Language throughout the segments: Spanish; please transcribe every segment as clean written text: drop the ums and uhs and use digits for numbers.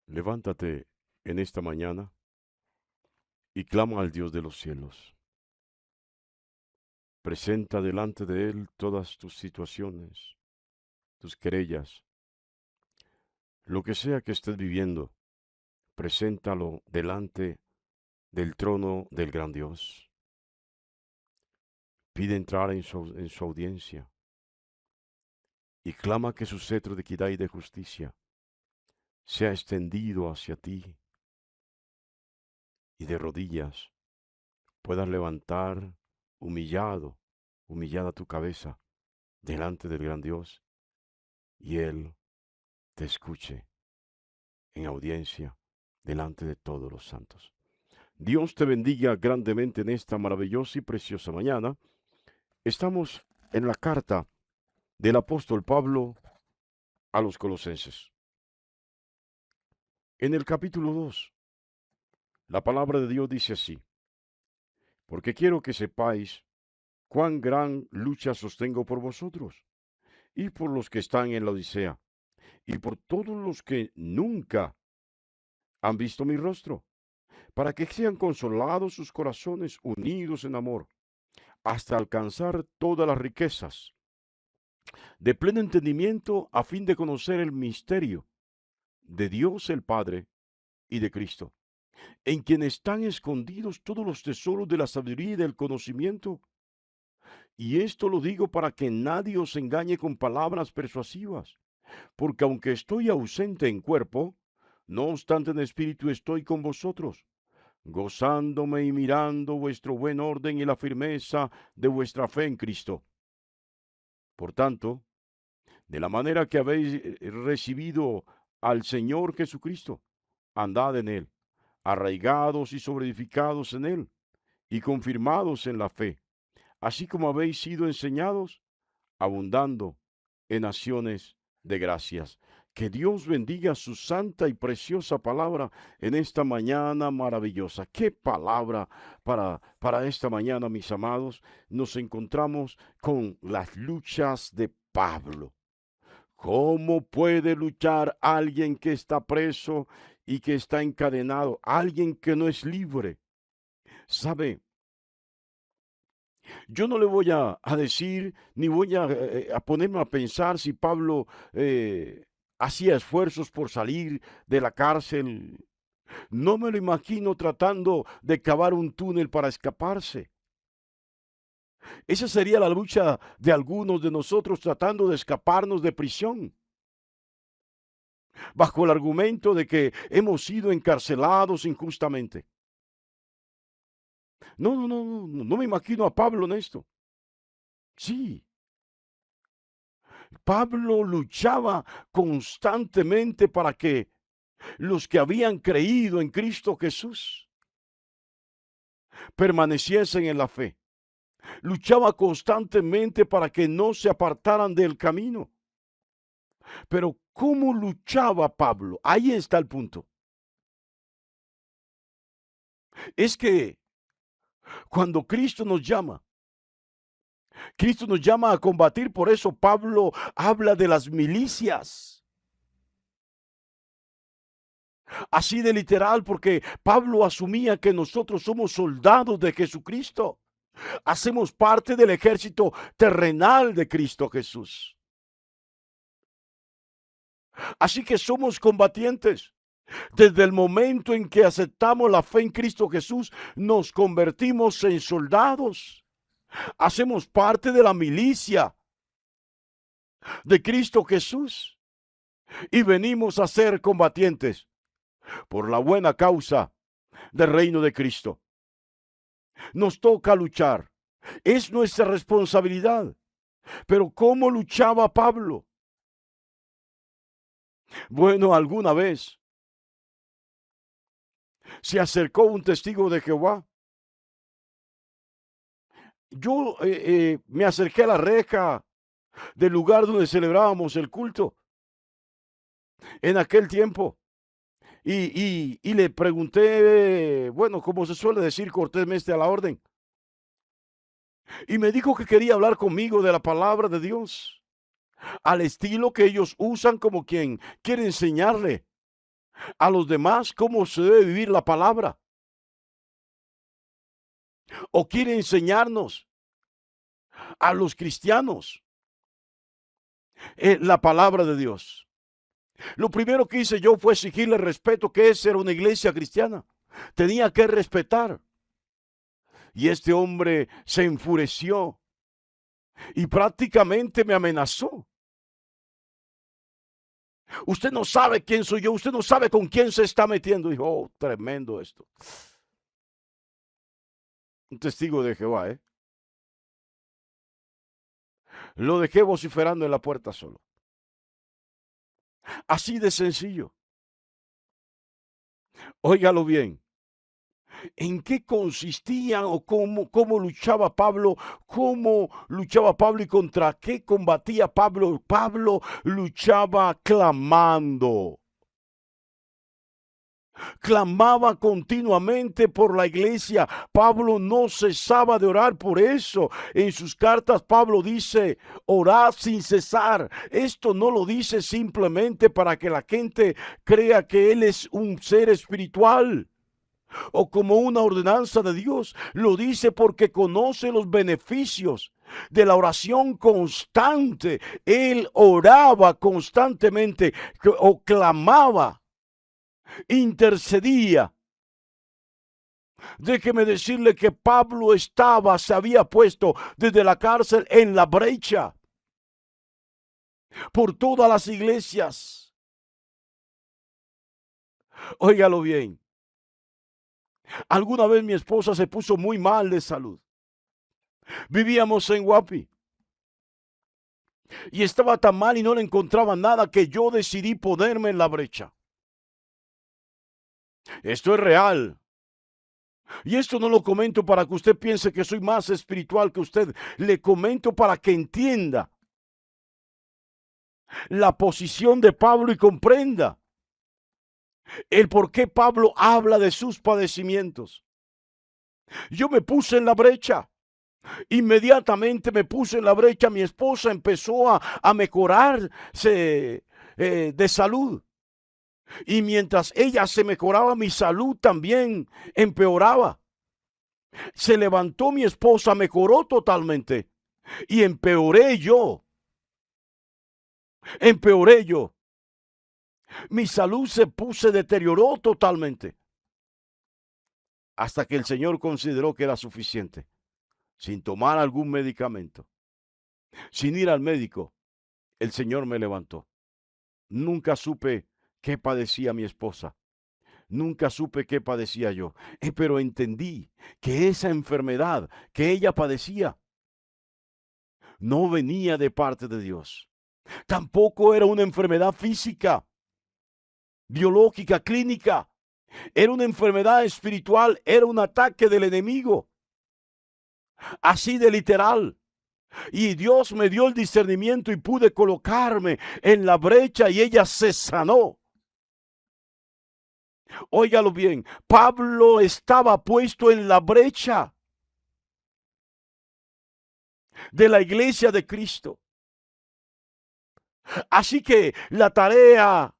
Levántate en esta mañana y clama al Dios de los cielos. Presenta delante de Él todas tus situaciones, tus querellas, lo que sea que estés viviendo. Preséntalo delante del trono del gran Dios. Pide entrar en su audiencia y clama que su cetro de equidad y de justicia sea extendido hacia ti y de rodillas puedas levantar humillada tu cabeza delante del gran Dios y Él te escuche en audiencia delante de todos los santos. Dios te bendiga grandemente en esta maravillosa y preciosa mañana. Estamos en la carta del apóstol Pablo a los colosenses. En el capítulo 2, la palabra de Dios dice así: porque quiero que sepáis cuán gran lucha sostengo por vosotros y por los que están en la Odisea y por todos los que nunca han visto mi rostro, para que sean consolados sus corazones unidos en amor, hasta alcanzar todas las riquezas de pleno entendimiento, a fin de conocer el misterio de Dios el Padre y de Cristo, en quien están escondidos todos los tesoros de la sabiduría y del conocimiento. Y esto lo digo para que nadie os engañe con palabras persuasivas, porque aunque estoy ausente en cuerpo, no obstante en espíritu estoy con vosotros, gozándome y mirando vuestro buen orden y la firmeza de vuestra fe en Cristo. Por tanto, de la manera que habéis recibido al Señor Jesucristo, andad en él, arraigados y sobreedificados en él, y confirmados en la fe, así como habéis sido enseñados, abundando en acciones de gracias. Que Dios bendiga su santa y preciosa palabra en esta mañana maravillosa. ¿Qué palabra para esta mañana, mis amados? Nos encontramos con las luchas de Pablo. ¿Cómo puede luchar alguien que está preso y que está encadenado? Alguien que no es libre. ¿Sabe? Yo no le voy a decir, ni voy a ponerme a pensar si Pablo hacía esfuerzos por salir de la cárcel. No me lo imagino tratando de cavar un túnel para escaparse. Esa sería la lucha de algunos de nosotros tratando de escaparnos de prisión, bajo el argumento de que hemos sido encarcelados injustamente. No me imagino a Pablo en esto. Sí, Pablo luchaba constantemente para que los que habían creído en Cristo Jesús permaneciesen en la fe. Luchaba constantemente para que no se apartaran del camino. Pero ¿cómo luchaba Pablo? Ahí está el punto. Es que cuando Cristo nos llama a combatir. Por eso Pablo habla de las milicias. Así de literal, porque Pablo asumía que nosotros somos soldados de Jesucristo. Hacemos parte del ejército terrenal de Cristo Jesús. Así que somos combatientes. Desde el momento en que aceptamos la fe en Cristo Jesús, nos convertimos en soldados. Hacemos parte de la milicia de Cristo Jesús y venimos a ser combatientes por la buena causa del reino de Cristo. Nos toca luchar. Es nuestra responsabilidad. Pero ¿cómo luchaba Pablo? Bueno, alguna vez se acercó un testigo de Jehová. Yo me acerqué a la reja del lugar donde celebrábamos el culto en aquel tiempo y le pregunté, bueno, como se suele decir cortésmente a la orden, y me dijo que quería hablar conmigo de la palabra de Dios, al estilo que ellos usan como quien quiere enseñarle a los demás cómo se debe vivir la palabra, o quiere enseñarnos a los cristianos la palabra de Dios. Lo primero que hice yo fue exigirle respeto, que es ser una iglesia cristiana. Tenía que respetar. Y este hombre se enfureció y prácticamente me amenazó. Usted no sabe quién soy yo, usted no sabe con quién se está metiendo. Dijo, oh, tremendo esto. Un testigo de Jehová, ¿eh? Lo dejé vociferando en la puerta solo. Así de sencillo. Óigalo bien. ¿En qué consistían o cómo luchaba Pablo? ¿Cómo luchaba Pablo y contra qué combatía Pablo? Pablo luchaba clamando. Clamaba continuamente por la iglesia. Pablo no cesaba de orar por eso. En sus cartas Pablo dice, orad sin cesar. Esto no lo dice simplemente para que la gente crea que él es un ser espiritual o como una ordenanza de Dios. Lo dice porque conoce los beneficios de la oración constante. Él oraba constantemente o clamaba, intercedía. Déjeme decirle que Pablo se había puesto desde la cárcel en la brecha por todas las iglesias. Óigalo bien. Alguna vez mi esposa se puso muy mal de salud. Vivíamos en Guapi. Y estaba tan mal y no le encontraba nada que yo decidí ponerme en la brecha. Esto es real. Y esto no lo comento para que usted piense que soy más espiritual que usted. Le comento para que entienda la posición de Pablo y comprenda el por qué Pablo habla de sus padecimientos. Yo me puse en la brecha. Inmediatamente me puse en la brecha. Mi esposa empezó a mejorarse de salud. Y mientras ella se mejoraba, mi salud también empeoraba. Se levantó mi esposa, mejoró totalmente. Y empeoré yo. Empeoré yo. Mi salud se deterioró totalmente. Hasta que el Señor consideró que era suficiente. Sin tomar algún medicamento. Sin ir al médico. El Señor me levantó. Nunca supe qué padecía mi esposa. Nunca supe qué padecía yo, pero entendí que esa enfermedad que ella padecía no venía de parte de Dios. Tampoco era una enfermedad física, biológica, clínica. Era una enfermedad espiritual, era un ataque del enemigo. Así de literal. Y Dios me dio el discernimiento y pude colocarme en la brecha y ella se sanó. Óigalo bien, Pablo estaba puesto en la brecha de la iglesia de Cristo. Así que la tarea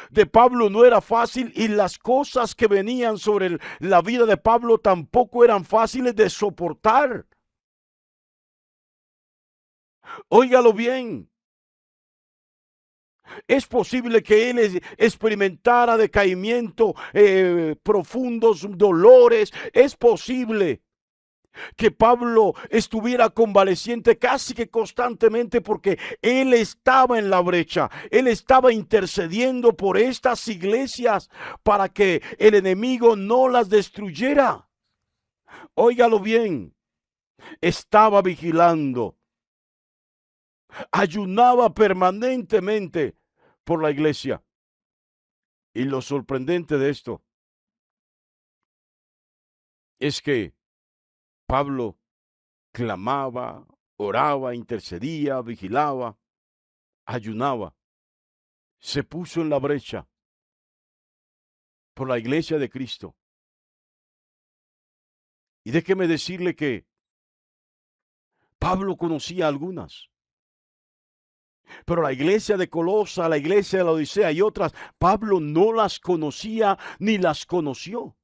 de Pablo no era fácil y las cosas que venían sobre la vida de Pablo tampoco eran fáciles de soportar. Óigalo bien. Es posible que él experimentara decaimiento, profundos dolores. Es posible que Pablo estuviera convaleciente casi que constantemente porque él estaba en la brecha, él estaba intercediendo por estas iglesias para que el enemigo no las destruyera. Óigalo bien, estaba vigilando, ayunaba permanentemente por la iglesia. Y lo sorprendente de esto es que Pablo clamaba, oraba, intercedía, vigilaba, ayunaba. Se puso en la brecha por la iglesia de Cristo. Y déjeme decirle que Pablo conocía algunas. Pero la iglesia de Colosa, la iglesia de la Odisea y otras, Pablo no las conocía ni las conoció.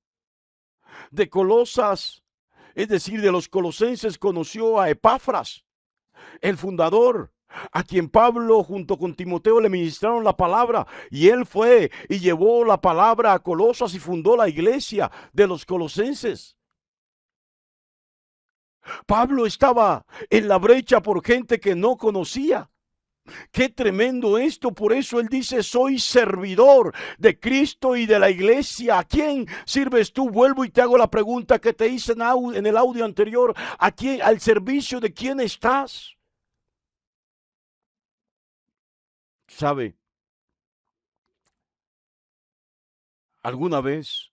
De Colosas, es decir, de los colosenses, conoció a Epafras, el fundador, a quien Pablo junto con Timoteo le ministraron la palabra, y él fue y llevó la palabra a Colosas y fundó la iglesia de los colosenses. Pablo estaba en la brecha por gente que no conocía. Qué tremendo esto. Por eso él dice: soy servidor de Cristo y de la iglesia. ¿A quién sirves tú? Vuelvo y te hago la pregunta que te hice en el audio anterior. ¿A quién, al servicio de quién estás? ¿Sabe? Alguna vez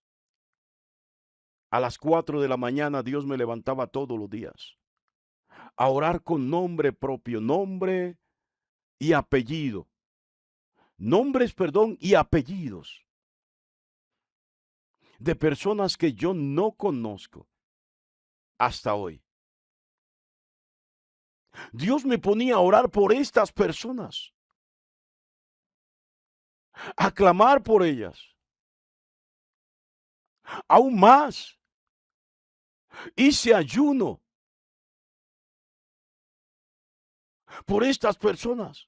a las 4 de la mañana Dios me levantaba todos los días a orar con nombre propio, nombre y apellido. Nombres, perdón, y apellidos de personas que yo no conozco hasta hoy. Dios me ponía a orar por estas personas, a clamar por ellas. Aún más, hice ayuno por estas personas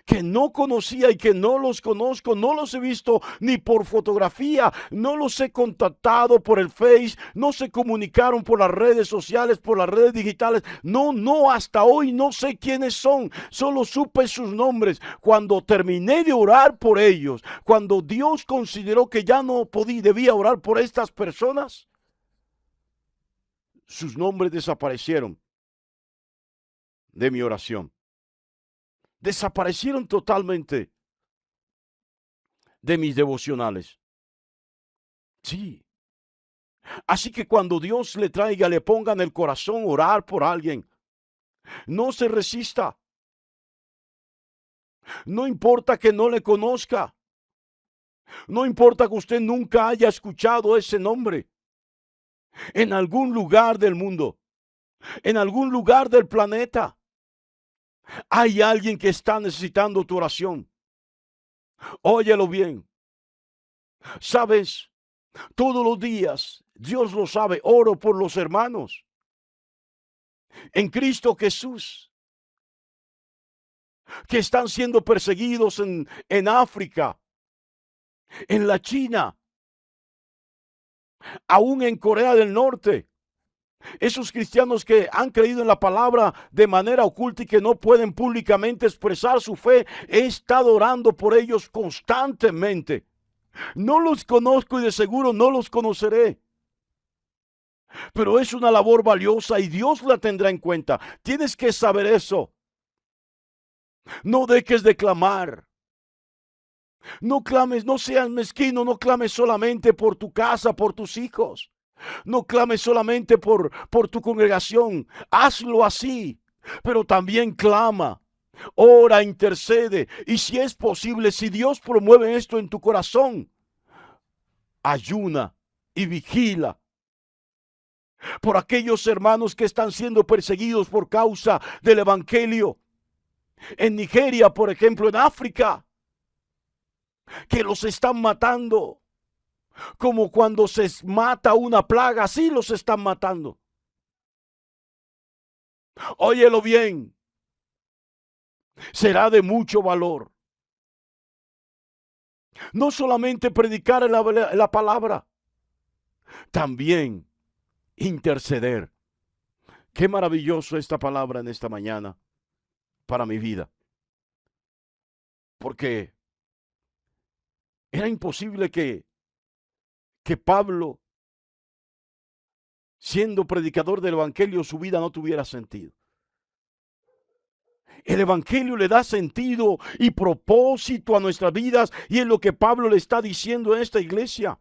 que no conocía y que no los conozco, no los he visto ni por fotografía, no los he contactado por el Face, no se comunicaron por las redes sociales, por las redes digitales, no, hasta hoy no sé quiénes son, solo supe sus nombres. Cuando terminé de orar por ellos, cuando Dios consideró que ya no debía orar por estas personas, sus nombres desaparecieron de mi oración. Desaparecieron totalmente de mis devocionales. Sí. Así que cuando Dios le traiga, le ponga en el corazón orar por alguien, no se resista. No importa que no le conozca. No importa que usted nunca haya escuchado ese nombre. En algún lugar del mundo, en algún lugar del planeta, hay alguien que está necesitando tu oración. Óyelo bien. ¿Sabes? Todos los días, Dios lo sabe, oro por los hermanos en Cristo Jesús que están siendo perseguidos en África, en la China, aún en Corea del Norte. Esos cristianos que han creído en la palabra de manera oculta y que no pueden públicamente expresar su fe, he estado orando por ellos constantemente. No los conozco y de seguro no los conoceré. Pero es una labor valiosa y Dios la tendrá en cuenta. Tienes que saber eso. No dejes de clamar. No clames, no seas mezquino, no clames solamente por tu casa, por tus hijos. No clames solamente por tu congregación. Hazlo así, pero también clama. Ora, intercede. Y si es posible, si Dios promueve esto en tu corazón, ayuna y vigila por aquellos hermanos que están siendo perseguidos por causa del evangelio. En Nigeria, por ejemplo, en África, que los están matando. Como cuando se mata una plaga, así los están matando. Óyelo bien. Será de mucho valor. No solamente predicar la palabra, también interceder. Qué maravilloso esta palabra en esta mañana para mi vida. Porque era imposible que Pablo, siendo predicador del evangelio, su vida no tuviera sentido. El evangelio le da sentido y propósito a nuestras vidas, y es lo que Pablo le está diciendo a esta iglesia.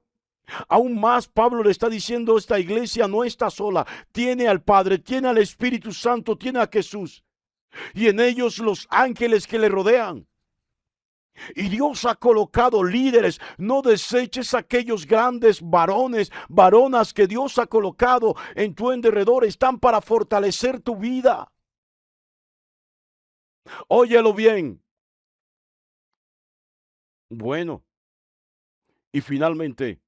Aún más, Pablo le está diciendo: esta iglesia no está sola, tiene al Padre, tiene al Espíritu Santo, tiene a Jesús, y en ellos los ángeles que le rodean. Y Dios ha colocado líderes. No deseches a aquellos grandes varones, varonas que Dios ha colocado en tu derredor. Están para fortalecer tu vida. Óyelo bien. Bueno, y finalmente,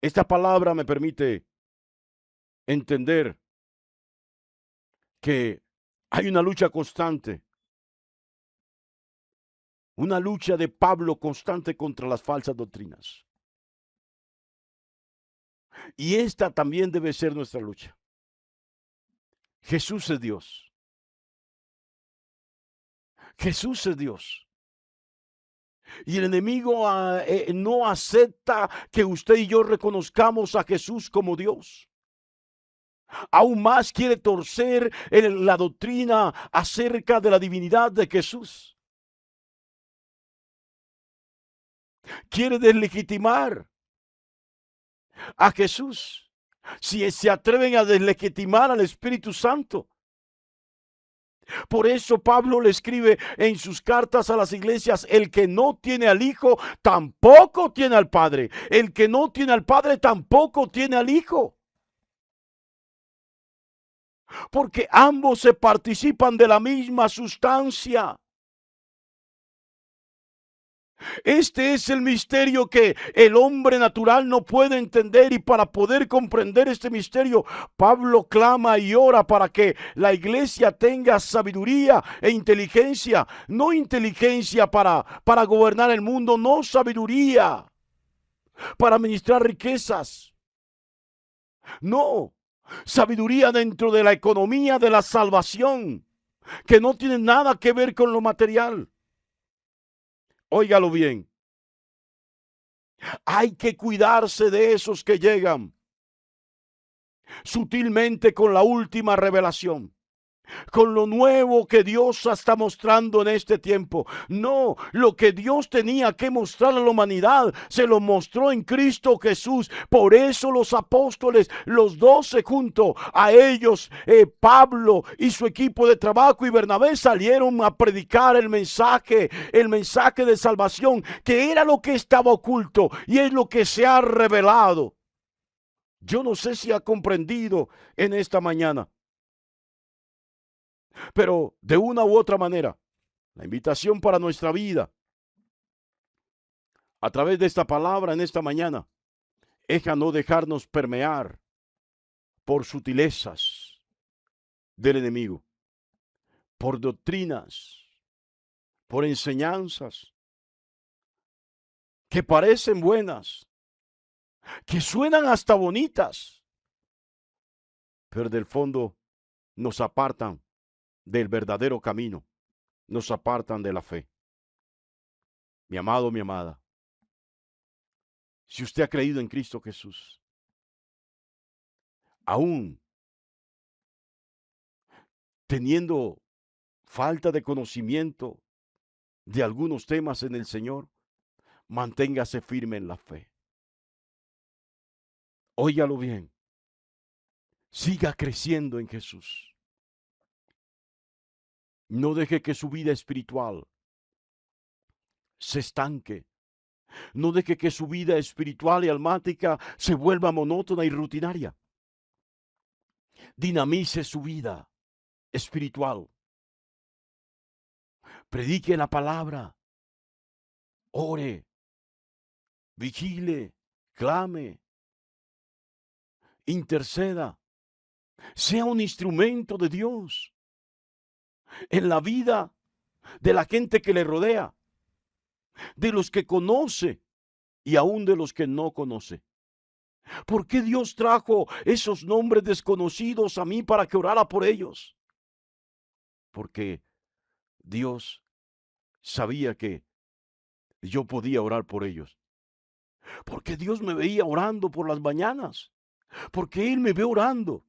esta palabra me permite entender que hay una lucha constante, una lucha de Pablo constante contra las falsas doctrinas. Y esta también debe ser nuestra lucha. Jesús es Dios. Jesús es Dios. Y el enemigo no acepta que usted y yo reconozcamos a Jesús como Dios. Aún más quiere torcer la doctrina acerca de la divinidad de Jesús. Quiere deslegitimar a Jesús. Si se atreven a deslegitimar al Espíritu Santo. Por eso Pablo le escribe en sus cartas a las iglesias: el que no tiene al Hijo tampoco tiene al Padre. El que no tiene al Padre tampoco tiene al Hijo. Porque ambos se participan de la misma sustancia. Este es el misterio que el hombre natural no puede entender, y para poder comprender este misterio, Pablo clama y ora para que la iglesia tenga sabiduría e inteligencia. No inteligencia para gobernar el mundo, no sabiduría para administrar riquezas. No, sabiduría dentro de la economía de la salvación, que no tiene nada que ver con lo material. Óigalo bien. Hay que cuidarse de esos que llegan sutilmente con la última revelación, con lo nuevo que Dios está mostrando en este tiempo. No, lo que Dios tenía que mostrar a la humanidad se lo mostró en Cristo Jesús. Por eso los apóstoles, los 12 junto a ellos, Pablo y su equipo de trabajo y Bernabé, salieron a predicar el mensaje de salvación, que era lo que estaba oculto y es lo que se ha revelado. Yo no sé si ha comprendido en esta mañana, pero de una u otra manera, la invitación para nuestra vida a través de esta palabra en esta mañana es a no dejarnos permear por sutilezas del enemigo, por doctrinas, por enseñanzas que parecen buenas, que suenan hasta bonitas, pero del fondo nos apartan del verdadero camino, nos apartan de la fe. Mi amado, mi amada, si usted ha creído en Cristo Jesús, aún teniendo falta de conocimiento de algunos temas en el Señor, manténgase firme en la fe. Óigalo bien. Siga creciendo en Jesús. No deje que su vida espiritual se estanque. No deje que su vida espiritual y almática se vuelva monótona y rutinaria. Dinamice su vida espiritual. Predique la palabra. Ore. Vigile. Clame. Interceda. Sea un instrumento de Dios en la vida de la gente que le rodea, de los que conoce y aún de los que no conoce. ¿Por qué Dios trajo esos nombres desconocidos a mí para que orara por ellos? Porque Dios sabía que yo podía orar por ellos. Porque Dios me veía orando por las mañanas. Porque Él me ve orando.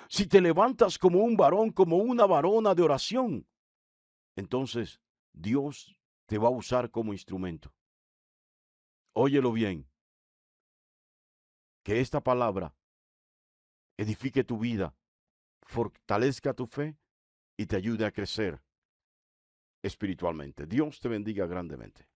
Si te levantas como un varón, como una varona de oración, entonces Dios te va a usar como instrumento. Óyelo bien. Que esta palabra edifique tu vida, fortalezca tu fe y te ayude a crecer espiritualmente. Dios te bendiga grandemente.